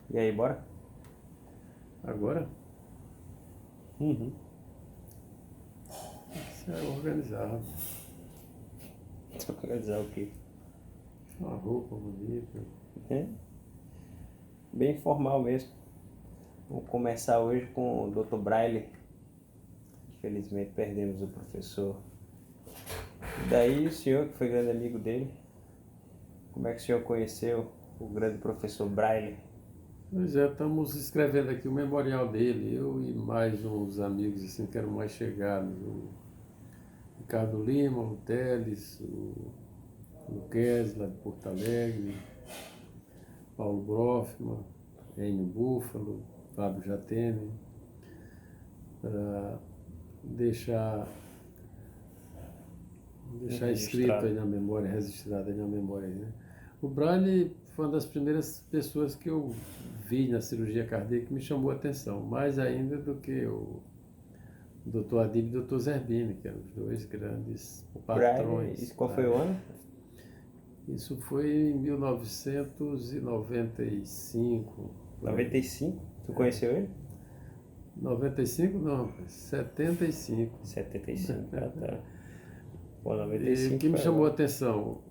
E aí, bora? Agora, Uhum. isso é organizar. Organizar o quê? Uma roupa bonita. É, bem formal mesmo. Vamos começar hoje com o Dr. Braille. Infelizmente perdemos o professor. E daí o senhor, que foi grande amigo dele, como é que o senhor conheceu o grande professor Braille? Pois é, estamos escrevendo aqui o memorial dele, eu e mais uns amigos assim, que eram mais chegados. O Ricardo Lima, o Teles, o Kesla de Porto Alegre, Paulo Brofman, Enio Búfalo, Fábio Jatene, para deixar escrito aí na memória, registrado aí na memória. Né? O Braille foi uma das primeiras pessoas que eu vi na cirurgia cardíaca que me chamou a atenção, mais ainda do que o Dr. Adib e o Dr. Zerbini, que eram os dois grandes O Braille, patrões. e qual foi o ano? Isso foi em 1995. 95? Tu conheceu ele? 95 não, 75. 75, tá. Pô, E o 95 que me foi chamou a agora. atenção,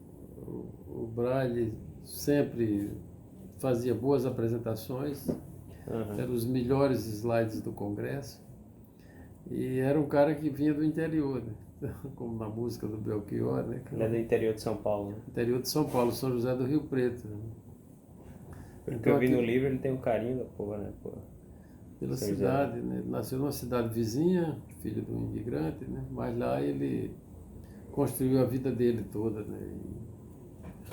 o Braille sempre fazia boas apresentações, eram os melhores slides do Congresso, e era um cara que vinha do interior, né? Como na música do Belchior, né? Ele é do interior de São Paulo, né? Interior de São Paulo, São José do Rio Preto. Né? Pelo que Então eu vi aqui, no livro, ele tem um carinho da porra, né? Pô, pela São José, né? cidade, né? Ele nasceu numa cidade vizinha, filho de um imigrante, né? Mas lá ele construiu a vida dele toda, né? E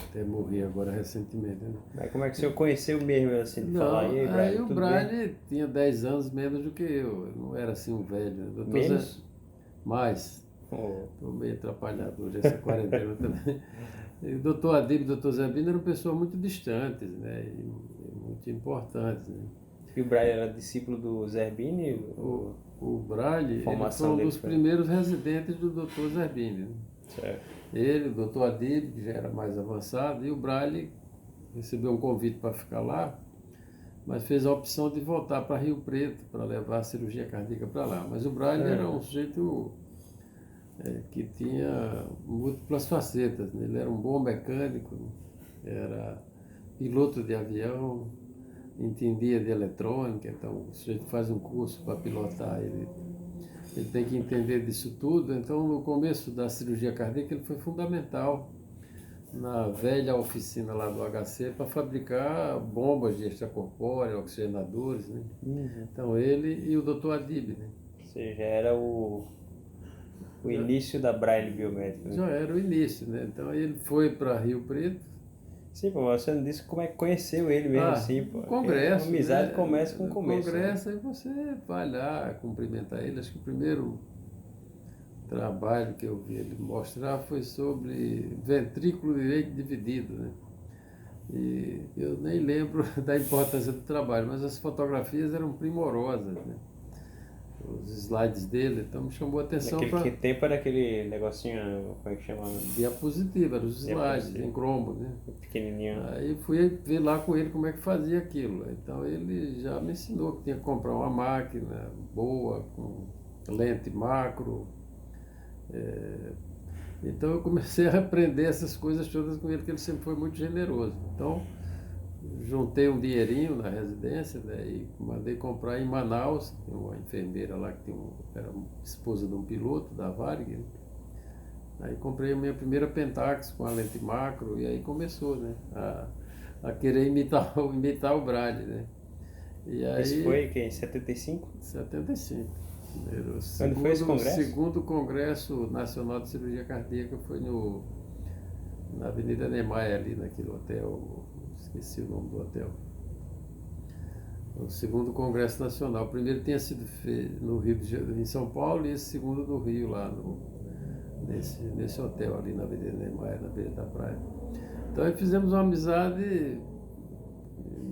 até morrer agora recentemente, né? Mas como é que o senhor conheceu mesmo, assim, de falar, e Não, aí, aí Braille, o tudo bem? Braille tinha 10 anos menos do que eu não era assim um velho. Né? Doutor Zé, Menos? mais, Oh, estou meio atrapalhado hoje, essa quarentena também. E o doutor Adib e o doutor Zebino eram pessoas muito distantes, né? E muito importantes, né? e o Braille era discípulo do Zerbini? O Braille, A ele foi formação um dele dos foi... primeiros residentes do doutor Zerbini. Né? Certo. Ele, o doutor Adib, que já era mais avançado, e o Braille recebeu um convite para ficar lá, mas fez a opção de voltar para Rio Preto para levar a cirurgia cardíaca para lá. Mas o Braille era um sujeito que tinha múltiplas facetas. Né? Ele era um bom mecânico, era piloto de avião, entendia de eletrônica, então o sujeito faz um curso para pilotar, ele tem que entender disso tudo. Então, no começo da cirurgia cardíaca, ele foi fundamental na velha oficina lá do HC para fabricar bombas de extracorpóreo, oxigenadores, né? Então ele e o Dr. Adib, né? Ou seja, era o Já, início da Braille biométrica, né? já era o início, né? Então ele foi para Rio Preto. Sim, pô, você não disse como é que conheceu ele mesmo, assim, pô. No Porque a congresso, amizade né? começa com o No começo, né? congresso aí você vai lá cumprimentar ele. Acho que o primeiro trabalho que eu vi ele mostrar foi sobre ventrículo direito dividido, né? E eu nem lembro da importância do trabalho, mas as fotografias eram primorosas, né? Os slides dele, então me chamou a atenção Naquele que para tempo era aquele negocinho, como é que chama? diapositiva, eram os slides Diapositiva. em cromo, né? Pequenininho. Aí fui ver lá com ele como é que fazia aquilo. Então ele já me ensinou que tinha que comprar uma máquina boa, com lente macro. Então eu comecei a aprender essas coisas todas com ele, que ele sempre foi muito generoso. Então juntei um dinheirinho na residência, né, e mandei comprar em Manaus. Tem uma enfermeira lá que era esposa de um piloto da Varig. Né? Aí comprei a minha primeira Pentax com a lente macro e aí começou, né, a querer imitar o Braille, né? E Esse aí, foi que, em 75? 75. O Quando foi esse congresso? segundo Congresso Nacional de Cirurgia Cardíaca foi na Avenida Niemeyer, ali naquele hotel, esqueci o nome do hotel. O segundo Congresso Nacional. O primeiro tinha sido feito no Rio de Janeiro, em São Paulo, e esse segundo no Rio, lá nesse hotel ali na Avenida Niemeyer, na beira da praia. Então aí fizemos uma amizade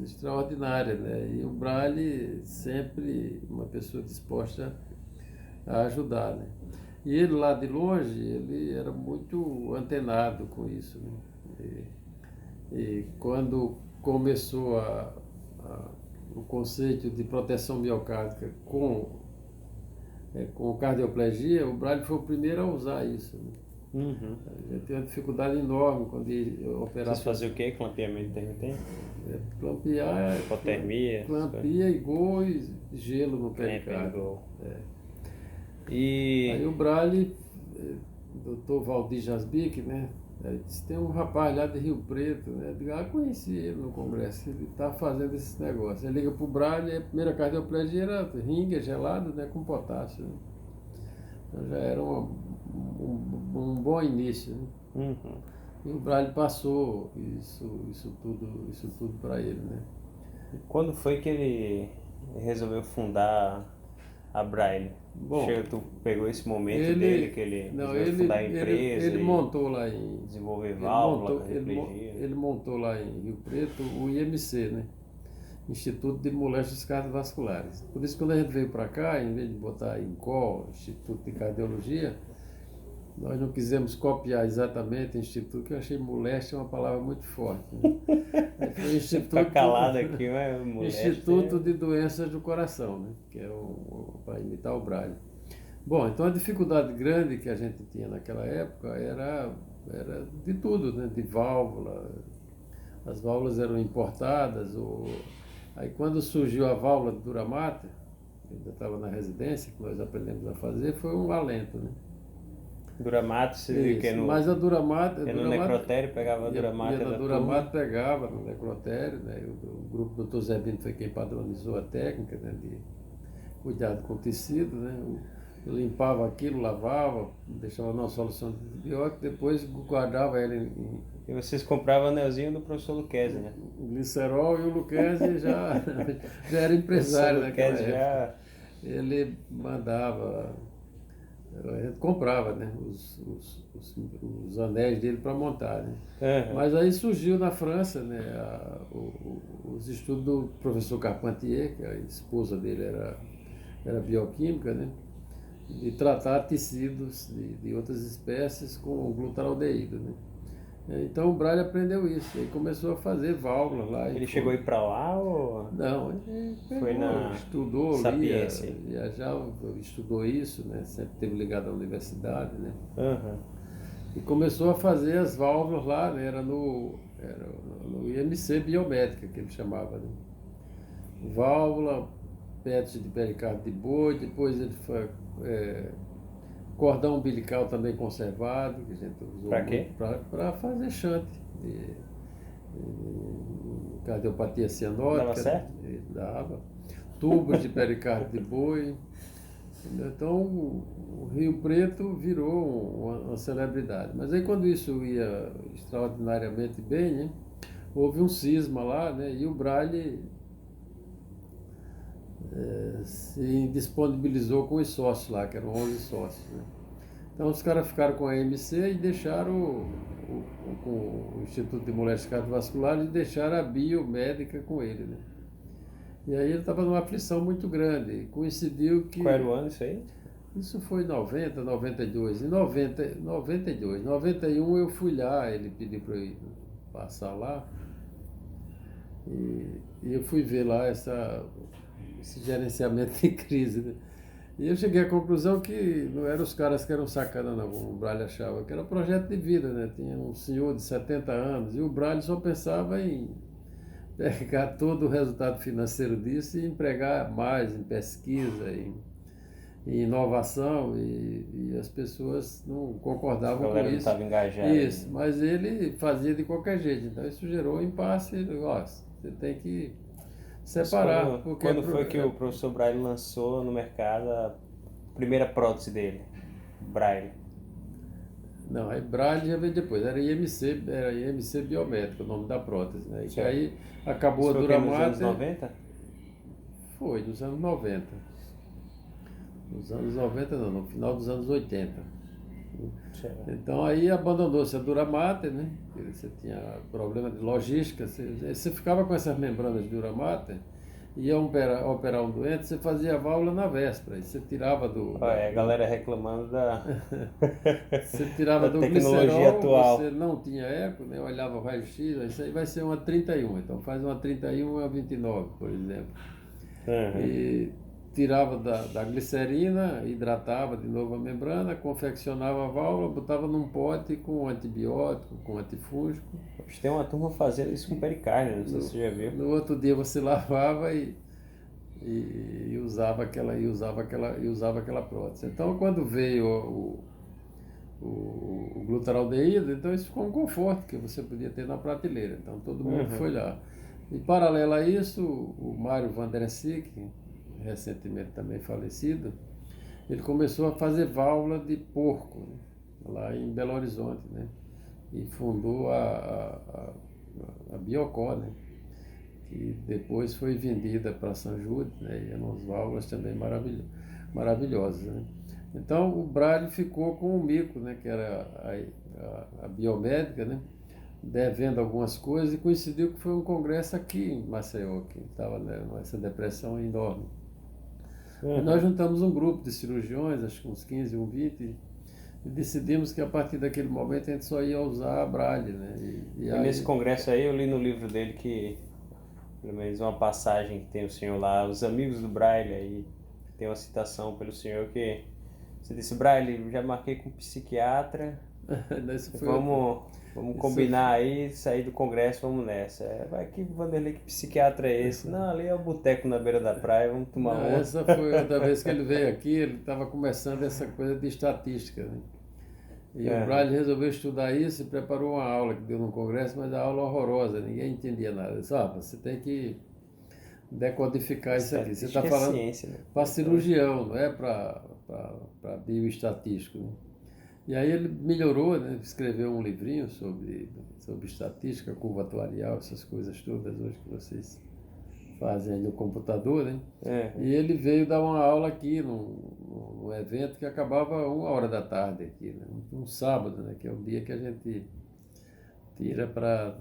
extraordinária, né? E o Braille sempre uma pessoa disposta a ajudar, né? E ele lá de longe, ele era muito antenado com isso, né? E quando começou a o conceito de proteção miocárdica com cardioplegia, o Braille foi o primeiro a usar isso, né? Uhum. A gente tem uma dificuldade enorme quando ia operar. Vocês faziam o quê? Clampeamento intermitente? Clampear, Hipotermia? clampia, igor e gelo no pericárdio. Aí o Braille, Dr. Valdir Jasbic, né? Disse, tem um rapaz lá de Rio Preto, né? Eu digo, conheci ele no congresso, ele está fazendo esse negócio. Ele liga para o Braille, a primeira cardioplegia era ringue gelado, né? Com potássio. Né? Então já era um bom início. Né? Uhum. E o Braille passou isso tudo para ele, né? Quando foi que ele resolveu fundar a Braille? Bom, tu pegou esse momento dele que ele resolveu fundar a empresa ele montou lá em desenvolver válvula, ele montou lá em Rio Preto o IMC, né? Instituto de Moléstias Cardiovasculares. Por isso, quando a gente veio para cá, em vez de botar INCOL, Instituto de Cardiologia, nós não quisemos copiar exatamente o instituto, que eu achei moléstia uma palavra muito forte. Né? Foi Instituto, calado aqui, mas moléstia... Instituto de Doenças do Coração, né? Que é para imitar o Braille. Bom, então a dificuldade grande que a gente tinha naquela época era de tudo, né? De válvula. As válvulas eram importadas. Aí quando surgiu a válvula de Duramate, eu ainda estava na residência, que nós aprendemos a fazer, foi um alento, né? Duramate, que mas a Duramate... no necrotério pegava a Duramate da Duramate pegava no necrotério, né? O grupo do Dr. Zé Bino foi quem padronizou a técnica, né? De cuidado com o tecido, né? Eu limpava aquilo, lavava, deixava numa solução de antibiótico, depois guardava ele E vocês compravam anelzinho do professor Luquezzi, né? O glicerol, e o Luquezzi já era empresário naquela época. Ele mandava... A gente comprava, né, os anéis dele para montar, né? Uhum. Mas aí surgiu na França, né, os estudos do professor Carpentier, que a esposa dele era bioquímica, né, de tratar tecidos de outras espécies com glutaraldeído, né? Então o Braille aprendeu isso, e começou a fazer válvulas lá. Ele chegou a ir para lá ou... Não, ele foi estudou, Sapiência. viajava, estudou isso, né? Sempre esteve ligado à universidade, né? Uhum. E começou a fazer as válvulas lá, né? Era no IMC Biomédica, que ele chamava, né? Válvula, PET de pericárdio de boi, depois ele foi... cordão umbilical também conservado, que a gente usou. Para quê? Para fazer shunt de cardiopatia cianótica. Dava certo? Dava. Tubos de pericárdio de boi. Então o Rio Preto virou uma celebridade. Mas aí quando isso ia extraordinariamente bem, né, houve um cisma lá, né, e o Braille se disponibilizou com os sócios lá, que eram 11 sócios. Né? Então os caras ficaram com a AMC e deixaram com o Instituto de Moléstias Cardiovasculares e deixaram a biomédica com ele. Né? E aí ele estava numa aflição muito grande. Coincidiu que... Qual era o ano isso aí? Isso foi em 90, 92. Em 92, 91 eu fui lá, ele pediu para eu ir passar lá. E eu fui ver lá esse gerenciamento de crise, né? E eu cheguei à conclusão que não eram os caras que eram sacana, não, como o Braille achava, que era projeto de vida, né? Tinha um senhor de 70 anos e o Braille só pensava em pegar todo o resultado financeiro disso e empregar mais em pesquisa, em inovação, e as pessoas não concordavam com isso. Não estava engajado. Isso, mas ele fazia de qualquer jeito, então isso gerou um impasse. Você tem que separar. Quando foi que o professor Braille lançou no mercado a primeira prótese dele? Braille. Não, aí Braille já veio depois, era IMC Biomédica, o nome da prótese, né? E aí acabou a Duramate. Nos anos 90? Foi, nos anos 90. Nos anos 90 não, no final dos anos 80. Então aí abandonou-se a Duramate, né? Você tinha problema de logística, você ficava com essas membranas de Duramate ia operar um doente, você fazia a válvula na véspera, e você tirava Olha, a galera reclamando você tirava da do tecnologia glicerol, você atual. não tinha eco, né? Olhava o raio-x, isso aí vai ser uma 31, então faz uma 31 a 29, por exemplo. Uhum. E tirava da glicerina, hidratava de novo a membrana, confeccionava a válvula, botava num pote com antibiótico, com antifúngico. Hoje tem uma turma fazendo isso com pericárnio, não sei se No, você já viu. no outro dia você lavava e usava aquela prótese. Então, quando veio o glutaraldeído, então isso ficou um conforto que você podia ter na prateleira. Então, todo mundo Uhum. foi lá. E, paralelo a isso, o Mário Van der Sick, recentemente também falecido, ele começou a fazer válvula de porco, né, lá em Belo Horizonte, né? E fundou a Biocó, né? Que depois foi vendida para São Jude, né? E eram umas válvulas também maravilhosas, né? Então o Braille ficou com o Mico, né? Que era a biomédica, né? Devendo algumas coisas e coincidiu que foi um congresso aqui em Maceió, que estava, né, essa depressão enorme. E nós Uhum. juntamos um grupo de cirurgiões, acho que uns 15, uns 20, e decidimos que a partir daquele momento a gente só ia usar a Braille, né? E E nesse aí, congresso aí eu li no livro dele que, pelo menos uma passagem que tem o senhor lá, os amigos do Braille, aí tem uma citação pelo senhor que você disse, Braille, já marquei com um psiquiatra, isso foi outra. vamos Isso, combinar aí, sair do congresso, vamos nessa. Vai que Vanderlei, que psiquiatra é esse? Não, ali é o boteco na beira da praia, vamos tomar não, uma. essa foi outra vez que ele veio aqui, ele estava começando essa coisa de estatística, né? E o Aham. Braille resolveu estudar isso e preparou uma aula que deu no congresso, mas a aula horrorosa, ninguém entendia nada. Ele disse, você tem que decodificar isso aqui. Você está Estatística é falando ciência, né? para Então, cirurgião, não é para bioestatístico, né? E aí ele melhorou, né? Escreveu um livrinho sobre estatística, curva atuarial, essas coisas todas hoje que vocês fazem aí no computador, né? é. E ele veio dar uma aula aqui num evento que acabava 1 hora da tarde aqui, né? Um sábado, né? Que é o dia que a gente tira para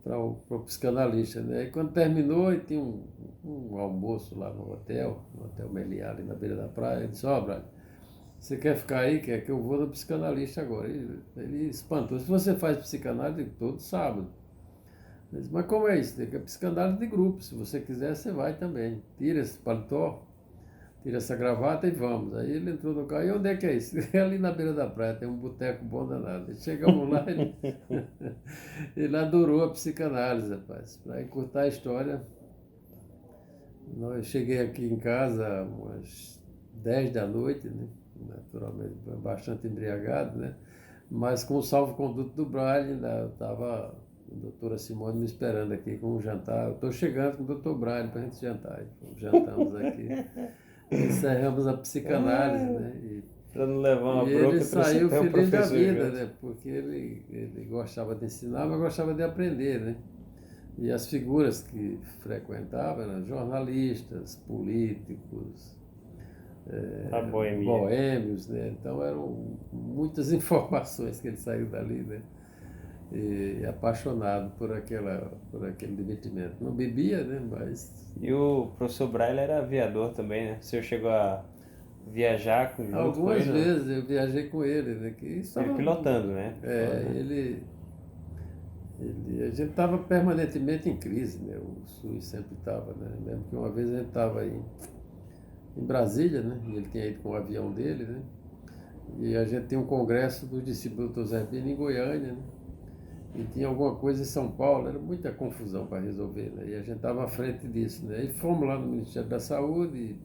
o psicanalista, né? E quando terminou, e tinha um almoço lá no Hotel Meliá, ali na beira da praia, ele disse, Braga, você quer ficar aí? Quer que eu vou no psicanalista agora? Ele espantou. Se você faz psicanálise todo sábado. Ele disse, mas como é isso? Tem que é psicanálise de grupo. Se você quiser, você vai também. Tira esse paletó, tira essa gravata e vamos. Aí ele entrou no carro. E onde é que é isso? É ali na beira da praia, tem um boteco bom danado. Chegamos lá, ele adorou a psicanálise, rapaz. Para encurtar a história, eu cheguei aqui em casa umas 10 da noite, né? Naturalmente bastante embriagado, né? Mas com o salvo-conduto do Braille, ainda estava a doutora Simone me esperando aqui com um jantar. Eu estou chegando com o doutor Braille para a gente jantar. Então, jantamos aqui, encerramos a psicanálise, né? Pra não levar E uma ele bronca, trouxe saiu até um feliz da professor vida, junto. né? Porque ele gostava de ensinar, mas gostava de aprender, né? E as figuras que frequentava eram jornalistas, políticos, A boemia. boêmios, né? Então eram muitas informações que ele saiu dali, né? E apaixonado por aquele divertimento. Não bebia, né? Mas E o professor Braille era aviador também, né? O senhor chegou a viajar junto com algumas ele, não? vezes eu viajei com ele, né? Que Ele estava, pilotando, né? a gente estava permanentemente em crise, né? O SUS sempre estava, né? Lembro que uma vez a gente estava em Brasília, né? E ele tinha ido com o avião dele, né? E a gente tem um congresso dos discípulos do Zerbino em Goiânia, né? E tinha alguma coisa em São Paulo, era muita confusão para resolver, né? E a gente estava à frente disso, né? E fomos lá no Ministério da Saúde e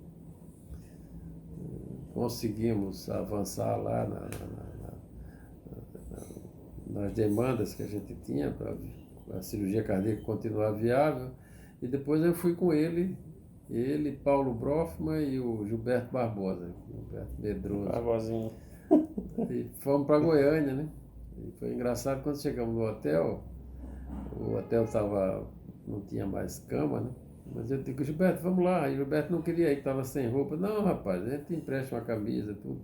conseguimos avançar lá nas demandas que a gente tinha para a cirurgia cardíaca continuar viável. E depois eu fui com ele, Paulo Brofman e o Gilberto Barbosa, Gilberto A Medroso. vozinha. E fomos para Goiânia, né? E foi engraçado quando chegamos no hotel, o hotel não tinha mais cama, né? Mas eu digo, Gilberto, vamos lá. E o Gilberto não queria ir, estava sem roupa. Não, rapaz, a gente empresta uma camisa, tudo.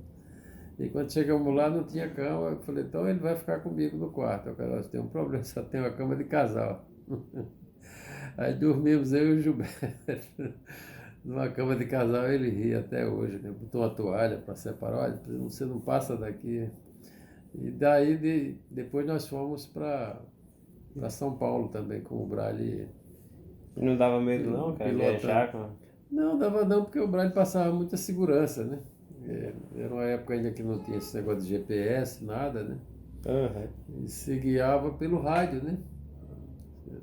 E quando chegamos lá, não tinha cama. Eu falei, então ele vai ficar comigo no quarto. Eu falei, nós temos um problema, só tem uma cama de casal. Aí dormimos eu e o Gilberto numa cama de casal, ele ri até hoje, né? Botou uma toalha para separar, olha, você não passa daqui. E daí depois nós fomos para São Paulo também, com o Braille E não dava medo não, cara, pilotando. viajar com... Não, dava não, porque o Braille passava muita segurança, né? Era uma época ainda que não tinha esse negócio de GPS, nada, né? Aham. E se guiava pelo rádio, né?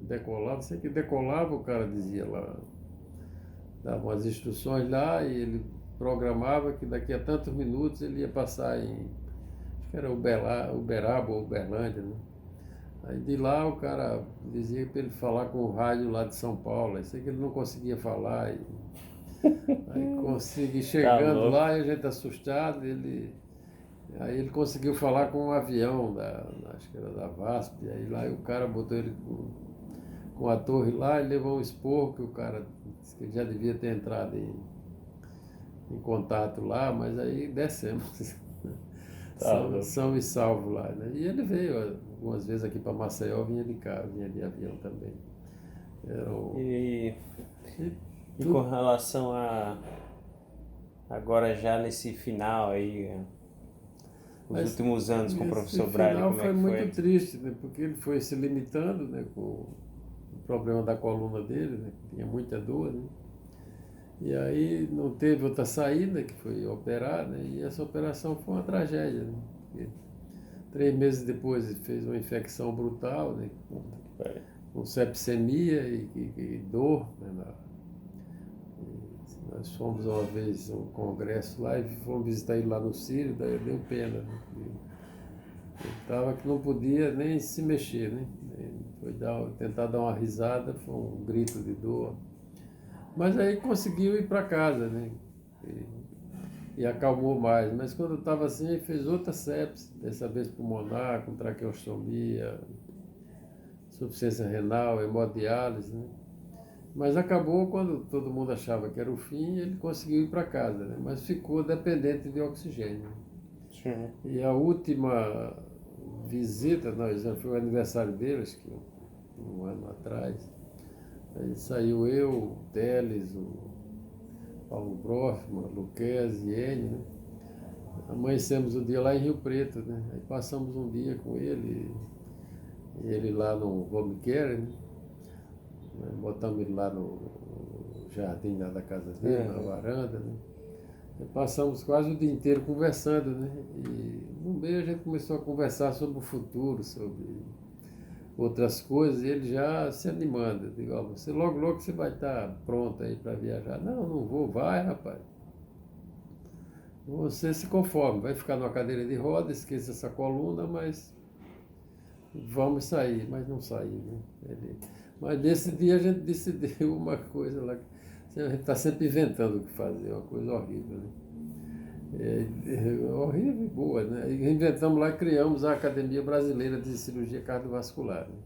Decolava, sei que decolava, o cara dizia lá, dava umas instruções lá e ele programava que daqui a tantos minutos ele ia passar em, acho que era Uberaba ou Uberlândia, né? Aí de lá o cara dizia para ele falar com o rádio lá de São Paulo, aí sei que ele não conseguia falar. Aí consegui, Tá chegando louco. lá, e a gente assustado, aí ele conseguiu falar com um avião, acho que era da VASP, aí lá o cara botou ele com a torre lá e levou um esporro que o cara disse que ele já devia ter entrado em contato lá, mas aí descemos. Tá louco. São e salvo lá, né? E ele veio algumas vezes aqui para Maceió, vinha de carro, vinha de avião também. Era o, E, e e com relação a... Agora já nesse final aí, os Mas últimos anos com o esse professor Braille, final como é foi que muito foi? triste, né? Porque ele foi se limitando, né? Com o problema da coluna dele, né? Que tinha muita dor, né? E aí não teve outra saída, que foi operar, né? E essa operação foi uma tragédia, né? Porque 3 meses depois ele fez uma infecção brutal, né? Com sepsemia e dor, né? Nós fomos uma vez a um congresso lá e fomos visitar ele lá no Sírio, daí deu pena, né? Ele estava que não podia nem se mexer, né? Foi tentar dar uma risada, foi um grito de dor. Mas aí conseguiu ir para casa, né? E acalmou mais. Mas quando estava assim, ele fez outra sepse, dessa vez pulmonar, com traqueostomia, insuficiência renal, hemodiálise, né? Mas acabou quando todo mundo achava que era o fim, ele conseguiu ir para casa, né? Mas ficou dependente de oxigênio. Sim. E a última visita, nós, já foi o aniversário deles, que um ano atrás, aí saiu eu, o Teles, o Paulo Brofman, o Luquezzi, Ene, né? Amanhecemos o dia lá em Rio Preto, né? Aí passamos um dia com ele lá no home care, né? Botamos ele lá no jardim lá da casa dele, na varanda, né? E passamos quase o dia inteiro conversando, né? E no meio a gente começou a conversar sobre o futuro, sobre outras coisas, e ele já se animando. Eu digo, ó, você logo você vai estar pronto aí para viajar. Não, não vou, vai, rapaz. Você se conforme, vai ficar numa cadeira de roda, esqueça essa coluna, mas vamos sair, mas não saiu, né? Mas nesse dia a gente decidiu uma coisa lá, que a gente está sempre inventando o que fazer, uma coisa horrível, né? Horrível e boa, né? E inventamos lá e criamos a Academia Brasileira de Cirurgia Cardiovascular, né?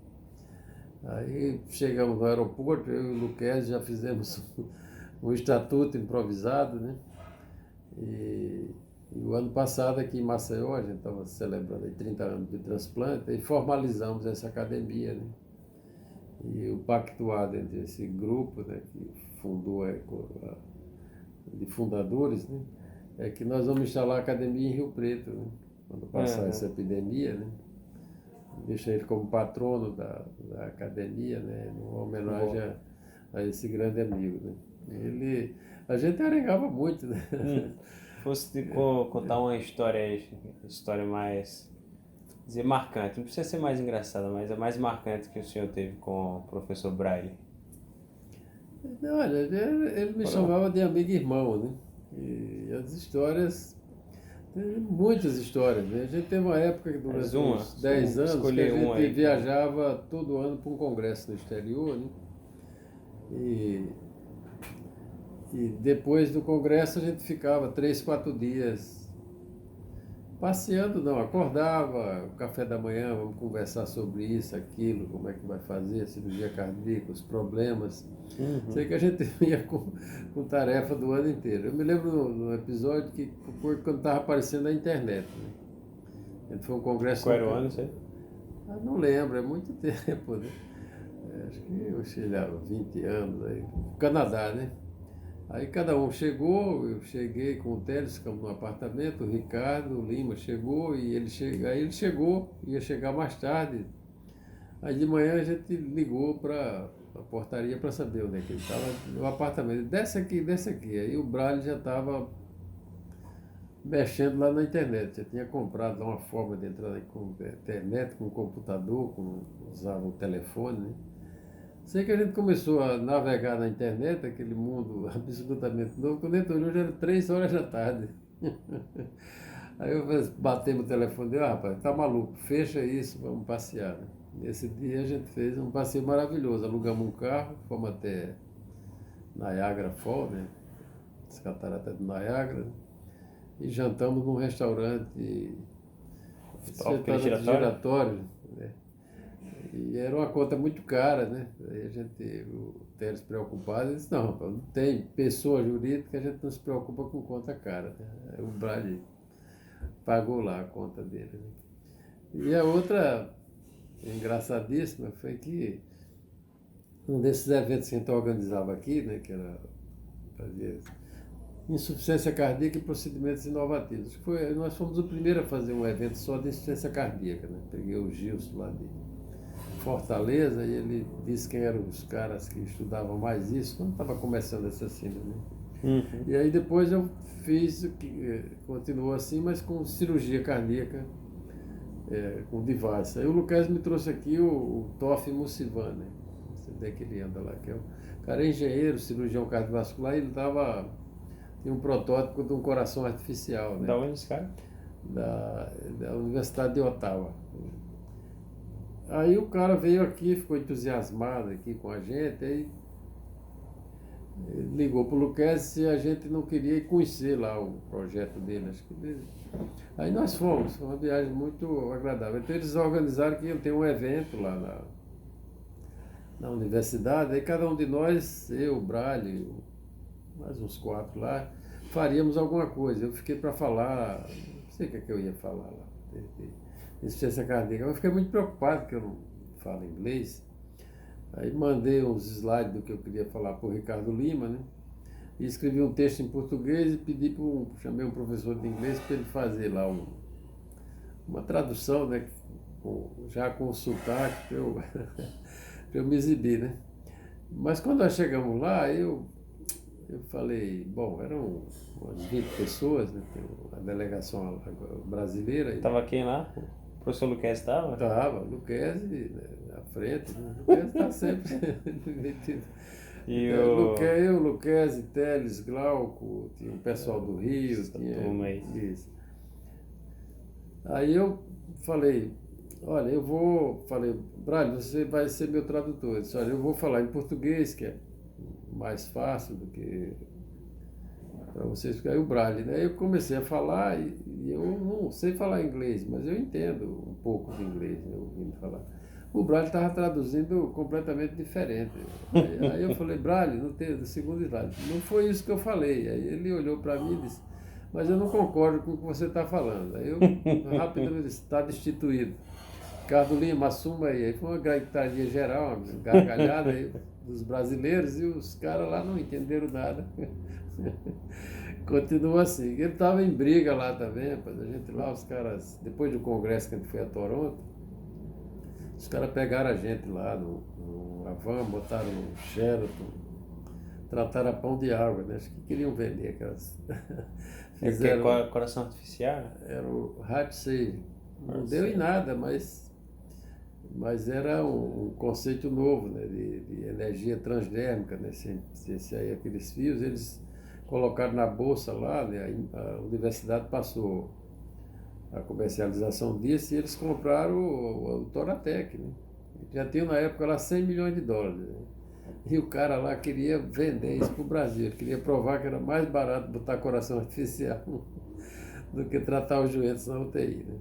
Aí chegamos no aeroporto, eu e o Luquez já fizemos um estatuto improvisado, né? E o ano passado aqui em Maceió, a gente estava celebrando aí 30 anos de transplante e formalizamos essa academia, né? E o pactuado entre esse grupo, né, que fundou de fundadores, né, é que nós vamos instalar a academia em Rio Preto, né, quando passar essa epidemia, né? Deixa ele como patrono da academia, né, uma homenagem a esse grande amigo, né? A gente arengava muito, né? Fosse contar uma história mais, dizer, marcante, não precisa ser mais engraçada, mas é mais marcante que o senhor teve com o professor Braille. Olha, ele me chamava de amigo e irmão, né? E as histórias, tem muitas histórias, né? A gente teve uma época que durante uns 10 anos que a gente viajava todo ano para um congresso no exterior, né? E depois do congresso a gente ficava 3, 4 dias passeando, não, acordava, café da manhã, vamos conversar sobre isso, aquilo, como é que vai fazer, cirurgia cardíaca, os problemas. Sei que a gente ia com tarefa do ano inteiro. Eu me lembro no episódio que foi quando estava aparecendo na internet, né? A gente foi um congresso... Qual era o ano, sei? Não lembro, é muito tempo, né? acho que eu cheguei há 20 anos, aí, Canadá, né? Aí cada um chegou, eu cheguei com o Teles, ficamos no apartamento, o Ricardo Lima chegou, e aí ele chegou, ia chegar mais tarde. Aí de manhã a gente ligou para a portaria para saber onde é que ele estava, no apartamento. Desce aqui, desce aqui. Aí o Braille já estava mexendo lá na internet. Já tinha comprado lá uma forma de entrar com internet, com computador, usava o telefone, né? Sei que a gente começou a navegar na internet, aquele mundo absolutamente novo. Quando ele olhou, já era 3 horas da tarde. Aí eu bati no telefone dele, rapaz, tá maluco, fecha isso, vamos passear, né? Nesse dia a gente fez um passeio maravilhoso, alugamos um carro, fomos até Niagara Falls, né? As cataratas de Niagara, e jantamos num restaurante Aquele giratório, né? E era uma conta muito cara, né? Aí o Teles preocupado, disse, não, rapaz, não tem pessoa jurídica, a gente não se preocupa com conta cara, né? Aí o Brad pagou lá a conta dele, né? E a outra engraçadíssima foi que um desses eventos que a gente organizava aqui, né, que era fazer insuficiência cardíaca e procedimentos inovativos. Nós fomos o primeiro a fazer um evento só de insuficiência cardíaca, né? Peguei o Gilson lá de Fortaleza e ele disse quem eram os caras que estudavam mais isso, quando estava começando essa síndrome. E aí depois eu fiz, continuou assim, mas com cirurgia cardíaca, com device. Aí o Lucas me trouxe aqui o Toff Musivan, né? Onde é que ele anda lá, que é o cara é engenheiro, cirurgião cardiovascular, e ele tinha um protótipo de um coração artificial, né? Da onde esse cara? Da Universidade de Ottawa. Aí o cara veio aqui, ficou entusiasmado aqui com a gente, aí ele ligou para o Luquezzi se a gente não queria ir conhecer lá o projeto dele. Aí nós fomos, foi uma viagem muito agradável. Então eles organizaram que iam ter um evento lá na universidade, aí cada um de nós, eu, o Braille, mais uns 4 lá, faríamos alguma coisa. Eu fiquei para falar, não sei o que é que eu ia falar lá, de insuficiência cardíaca. Eu fiquei muito preocupado, porque eu não falo inglês. Aí mandei uns slides do que eu queria falar para o Ricardo Lima, né? E escrevi um texto em português e chamei um professor de inglês para ele fazer lá uma tradução, né? Já com o sotaque, para eu, pra eu me exibir, né? Mas quando nós chegamos lá, eu falei, bom, eram umas 20 pessoas, né? A delegação brasileira. Estava quem lá? O professor Luquezzi estava? Estava, Luquezzi, né, à frente, né? Luquezzi está sempre metido. Eu, Luquezzi, Teles, Glauco, tinha o pessoal do Rio, tinha isso. Aí eu falei, olha, falei, Braille, você vai ser meu tradutor. Eu disse, olha, eu vou falar em português, que é mais fácil do que para vocês ficarem o Braille, né? Eu comecei a falar e eu não sei falar inglês, mas eu entendo um pouco de inglês, né, ouvindo falar. O Braille estava traduzindo completamente diferente. Aí eu falei, Braille, no segundo slide, não foi isso que eu falei. Aí ele olhou para mim e disse, mas eu não concordo com o que você está falando. Aí eu rapidamente disse, está destituído. Ricardo Lima, assuma aí. Aí foi uma gritaria geral, uma gargalhada aí dos brasileiros e os caras lá não entenderam nada. Continua assim. Ele estava em briga lá também, rapaz. A gente lá, os caras, depois do congresso que a gente foi a Toronto, os caras pegaram a gente lá no Havan, botaram no Sheraton, trataram a pão de água, né? Acho que queriam vender aquelas. Fizeram coração artificial? Era o Heart Save. Não deu em nada, mas era um conceito novo, né? De energia transdérmica, né? Aí aqueles fios, eles colocaram na bolsa lá, né? A universidade passou a comercialização disso e eles compraram o Toratec, né? Já tinha na época lá 100 milhões de dólares. Né? E o cara lá queria vender isso para o Brasil, ele queria provar que era mais barato botar coração artificial do que tratar os doentes na UTI. Né?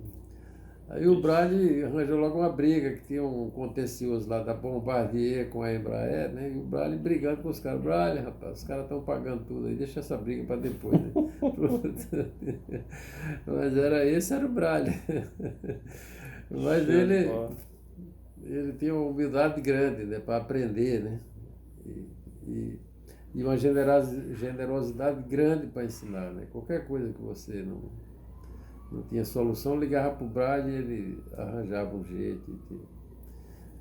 Aí o Braille arranjou logo uma briga, que tinha um contencioso lá da Bombardier com a Embraer, né? E o Braille brigando com os caras. Braille, rapaz, os caras estão pagando tudo aí, deixa essa briga para depois, né? Mas esse era o Braille. Mas ele tinha uma humildade grande, né, para aprender, né? E, e, e uma generosidade grande para ensinar, né? Qualquer coisa que você não tinha solução, ligava para o Braille e ele arranjava um jeito,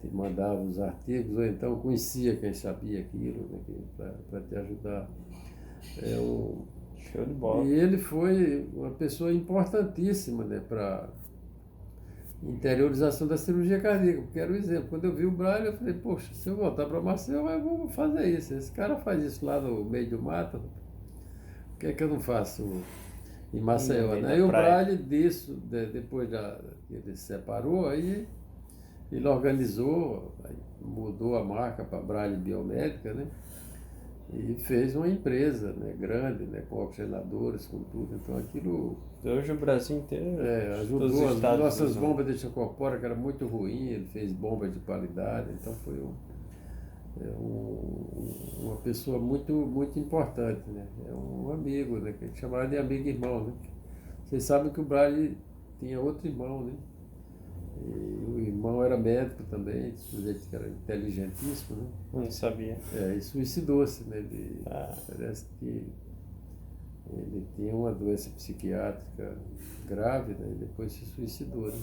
te mandava os artigos, ou então conhecia quem sabia aquilo, né, para te ajudar. Show de bola. E ele foi uma pessoa importantíssima, né, para interiorização da cirurgia cardíaca, porque era o exemplo. Quando eu vi o Braille, eu falei, poxa, se eu voltar para Maceió, eu vou fazer isso. Esse cara faz isso lá no meio do mato, por que é que eu não faço em Maceió, né? E o Braille disso, depois que ele se separou, aí ele organizou, aí mudou a marca para Braille Biomédica, né? E fez uma empresa, né, grande, né, com oxigenadores, com tudo. Então aquilo Hoje o Brasil inteiro, ajudou. todos os As estados nossas usam. bombas de Chacopora, que era muito ruim, ele fez bombas de qualidade. Então foi uma pessoa muito, muito importante, né? É um amigo, né, que a gente chamava de amigo irmão, né? Vocês sabem que o Braille tinha outro irmão, né? E o irmão era médico também, sujeito que era inteligentíssimo, né? Não sabia. E suicidou-se, né? Ah. Parece que ele tinha uma doença psiquiátrica grave, né? E depois se suicidou, né?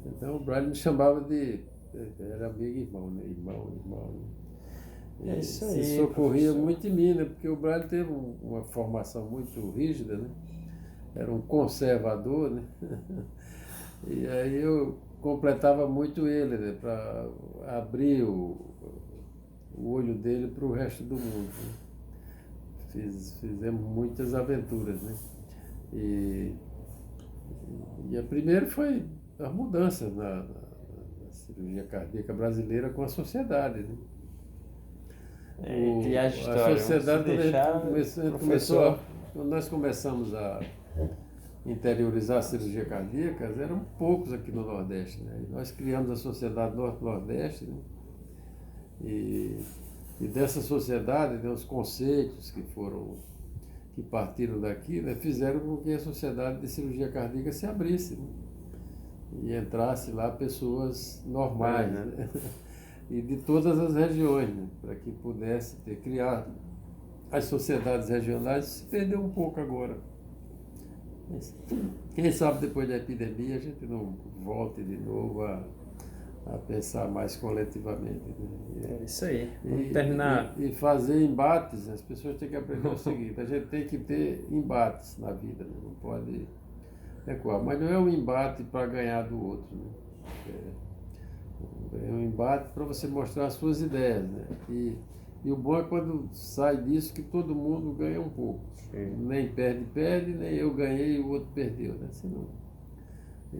Então o Braille me chamava de... Era amigo e irmão, né? Irmão. É isso aí, se socorria professor. muito em mim, né? Porque o Braille teve uma formação muito rígida, né? Era um conservador, né? E aí eu completava muito ele, né? Para abrir o olho dele para o resto do mundo, né? Fizemos muitas aventuras, né? E a primeira foi as mudanças na cirurgia cardíaca brasileira com a sociedade, né? E a A história, sociedade, vamos deixar, professor. quando nós começamos a interiorizar a cirurgia cardíaca, eram poucos aqui no Nordeste, né? E nós criamos a Sociedade Norte-Nordeste, né? E dessa sociedade, né, os conceitos que partiram daqui, né, fizeram com que a Sociedade de Cirurgia Cardíaca se abrisse, né? E entrasse lá pessoas normais, né? E de todas as regiões, né? Para que pudesse criar as sociedades regionais. Se perdeu um pouco agora. Mas, quem sabe depois da epidemia a gente não volte de novo a pensar mais coletivamente, né? É isso aí. Vamos terminar. E fazer embates. As pessoas têm que aprender o seguinte: a gente tem que ter embates na vida, né? Não pode recuar. Mas não é um embate para ganhar do outro, né? É um embate para você mostrar as suas ideias, né? E o bom é quando sai disso que todo mundo ganha um pouco. Sim. Nem perde, nem eu ganhei e o outro perdeu, né? Senão,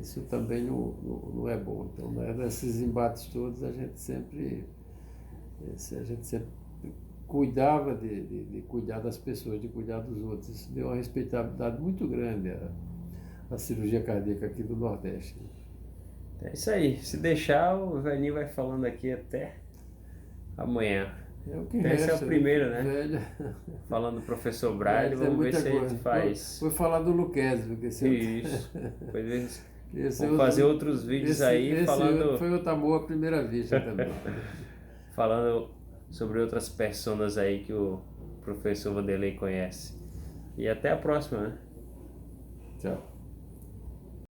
isso também não é bom. Então, né, nesses embates todos, a gente sempre cuidava de cuidar das pessoas, de cuidar dos outros. Isso deu uma respeitabilidade muito grande à cirurgia cardíaca aqui do Nordeste. É isso aí. Se deixar, o velhinho vai falando aqui até amanhã. É o que Esse resta, é o primeiro, né? Velho. Falando do professor Braille, Tem vamos ver muita se a coisa. gente faz. Vou falar do Luquezzi, porque Isso. Depois esse vamos fazer outros vídeos aí falando. Foi outro amor à primeira vista também. Falando sobre outras personas aí que o professor Vanderlei conhece. E até a próxima, né? Tchau.